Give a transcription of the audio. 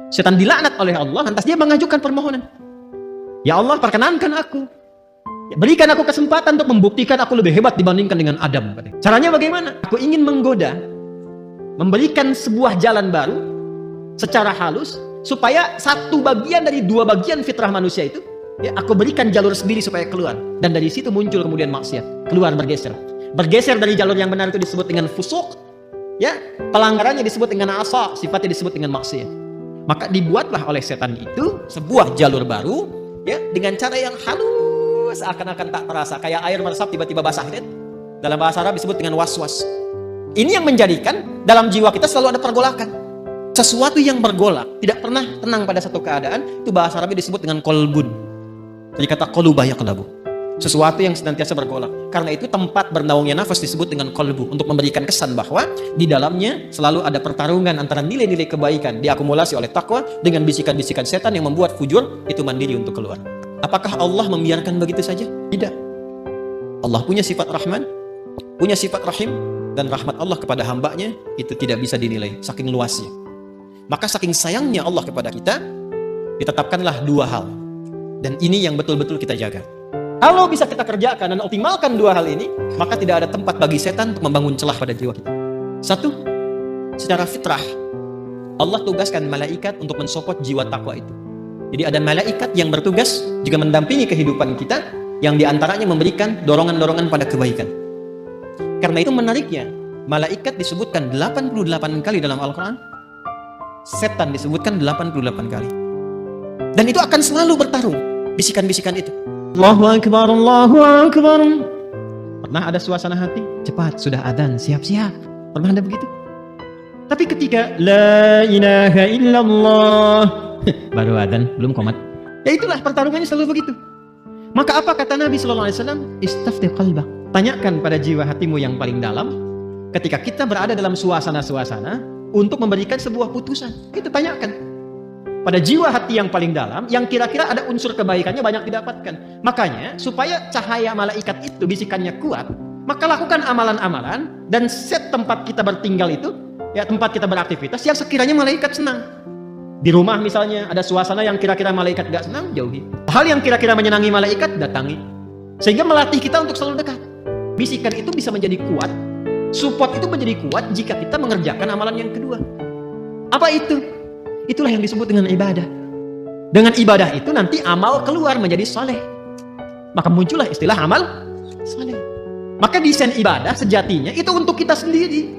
Setan dilaknat oleh Allah, lantas dia mengajukan permohonan. Ya Allah, perkenankan aku. Berikan aku kesempatan untuk membuktikan aku lebih hebat dibandingkan dengan Adam. Caranya bagaimana? Aku ingin menggoda, memberikan sebuah jalan baru secara halus, supaya satu bagian dari dua bagian fitrah manusia itu, ya, aku berikan jalur sendiri supaya keluar. Dan dari situ muncul kemudian maksiat. Keluar, bergeser. Bergeser dari jalur yang benar itu disebut dengan fusuk. Ya, pelanggarannya disebut dengan asa, sifatnya disebut dengan maksiat. Maka dibuatlah oleh setan itu sebuah jalur baru, ya, dengan cara yang halus, akan-akan tak terasa, kayak air meresap tiba-tiba basah. Dalam bahasa Arab disebut dengan was-was. Ini yang menjadikan dalam jiwa kita selalu ada pergolakan. Sesuatu yang bergolak, tidak pernah tenang pada satu keadaan, itu bahasa Arabnya disebut dengan kolbun. Jadi kata kolubah ya kelabu. Sesuatu yang senantiasa bergolak. Karena itu tempat bernaungnya nafas disebut dengan kolbu, untuk memberikan kesan bahwa di dalamnya selalu ada pertarungan antara nilai-nilai kebaikan diakumulasi oleh takwa dengan bisikan-bisikan setan yang membuat fujur itu mandiri untuk keluar. Apakah Allah membiarkan begitu saja? Tidak. Allah punya sifat Rahman, punya sifat Rahim, dan rahmat Allah kepada hambanya itu tidak bisa dinilai, saking luasnya. Maka saking sayangnya Allah kepada kita, ditetapkanlah dua hal. Dan ini yang betul-betul kita jaga. Kalau bisa kita kerjakan dan optimalkan dua hal ini, maka tidak ada tempat bagi setan untuk membangun celah pada jiwa kita. Satu, secara fitrah, Allah tugaskan malaikat untuk mensupport jiwa takwa itu. Jadi ada malaikat yang bertugas juga mendampingi kehidupan kita, yang diantaranya memberikan dorongan-dorongan pada kebaikan. Karena itu menariknya, malaikat disebutkan 88 kali dalam Al-Quran, setan disebutkan 88 kali. Dan itu akan selalu bertarung, bisikan-bisikan itu. Allahu Akbar, Allahu Akbar. Pernah ada suasana hati? Cepat, sudah adzan, siap-siap. Pernah ada begitu? Tapi ketika La ilaha illallah baru adzan, belum qomat. Ya itulah pertarungannya selalu begitu. Maka apa kata Nabi SAW? Istafti qalbak. Tanyakan pada jiwa hatimu yang paling dalam, ketika kita berada dalam suasana-suasana untuk memberikan sebuah putusan. Kita tanyakan pada jiwa hati yang paling dalam, yang kira-kira ada unsur kebaikannya banyak didapatkan. Makanya supaya cahaya malaikat itu bisikannya kuat, maka lakukan amalan-amalan dan set tempat kita bertinggal itu, ya, tempat kita beraktivitas yang sekiranya malaikat senang. Di rumah misalnya ada suasana yang kira-kira malaikat gak senang, jauhi. Hal yang kira-kira menyenangi malaikat, datangi. Sehingga melatih kita untuk selalu dekat. Bisikan itu bisa menjadi kuat, support itu menjadi kuat jika kita mengerjakan amalan yang kedua. Apa itu? Itulah yang disebut dengan ibadah. Dengan ibadah itu nanti amal keluar menjadi saleh. Maka muncullah istilah amal saleh. Maka desain ibadah sejatinya itu untuk kita sendiri.